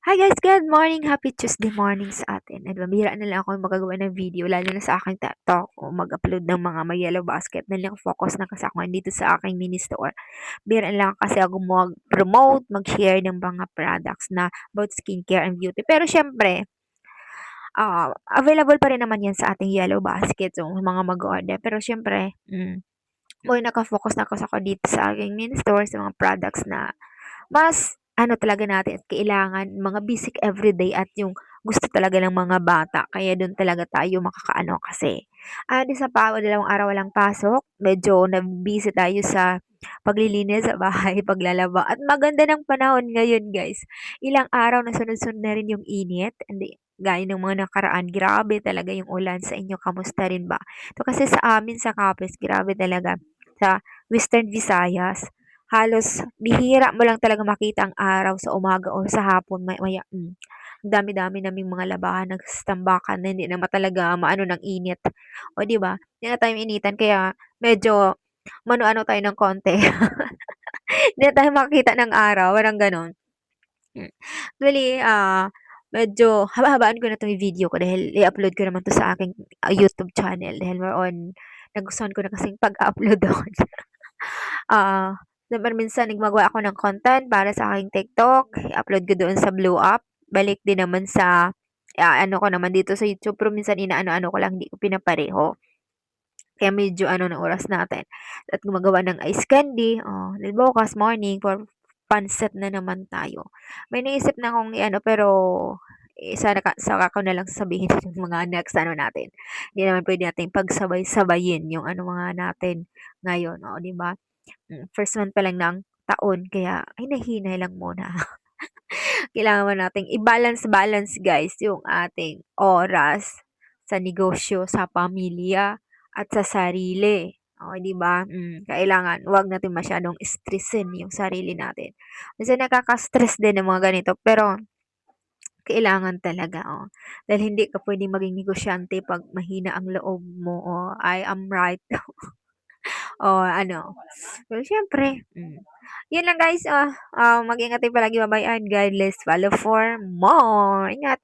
Hi guys, good morning! Happy Tuesday morning sa atin. And bihira na lang ako magagawa ng video, lalo na sa aking TikTok o mag-upload ng mga may yellow basket na lang focus na kasi ako dito sa aking mini store. Bihira na lang kasi ako mag-promote, mag-share ng mga products na about skincare and beauty. Pero syempre, available pa rin naman yan sa ating yellow basket, so mga mag-order. Pero syempre, more naka-focus na kasi ako dito sa aking mini store sa mga products na mas ano talaga natin at kailangan mga basic everyday at yung gusto talaga ng mga bata. Kaya dun talaga tayo makakaano kasi. Isa pa, dalawang araw walang pasok. Medyo na-busy tayo sa paglilinis sa bahay, paglalaba. At maganda ng panahon ngayon, guys. Ilang araw na sunod-sunod na rin yung init. Hindi, gaya ng mga nakaraan, grabe talaga yung ulan sa inyo. Kamusta rin ba? Ito kasi sa amin sa Capiz, grabe talaga. Sa Western Visayas, halos bihira mo lang talaga makita ang araw sa umaga o sa hapon maya ang dami-dami naming mga labahan nagtambakan na hindi naman talaga maano ng init. O 'di ba? Hindi na tayo initan kaya medyo mano-ano tayo ng konti. Hindi na tayo makakita ng araw, parang gano'n. Hmm. Actually, medyo haba-habaan ko na 'tong video ko dahil i-upload ko naman 'to sa aking, YouTube channel dahil more on nagustuhan ko na kasing pag-upload doon. Ah, siyempre minsan gumagawa ako ng content para sa aking TikTok, i-upload ko doon sa Blue App, balik din naman sa, ano ko naman dito sa YouTube, pero minsan inaano-ano ko lang, hindi ko pinapareho. Kaya medyo ano ng oras natin at gumagawa ng ice candy, then bukas morning for pancit na naman tayo. May naisip na akong i-ano pero, saka ko na lang sasabihin yung mga next ano natin. Hindi naman puwede nating pagsabay-sabayin yung ano mga natin ngayon, oh, 'di ba? First month pa lang ng taon kaya hinay-hinay lang muna. Kailangan mo nating i-balance-balance guys yung ating oras sa negosyo, sa pamilya, at sa sarili. Oh, 'di ba? Kailangan 'wag natin masyadong stressin yung sarili natin. Kasi nakaka-stress din ng mga ganito pero kailangan talaga, dahil hindi ka puwedeng maging negosyante 'pag mahina ang loob mo, I am right. O ano, pero siyempre, 'yun lang guys, mag-ingat tayo palagi, bye-bye and God bless. Follow for more. Ingat.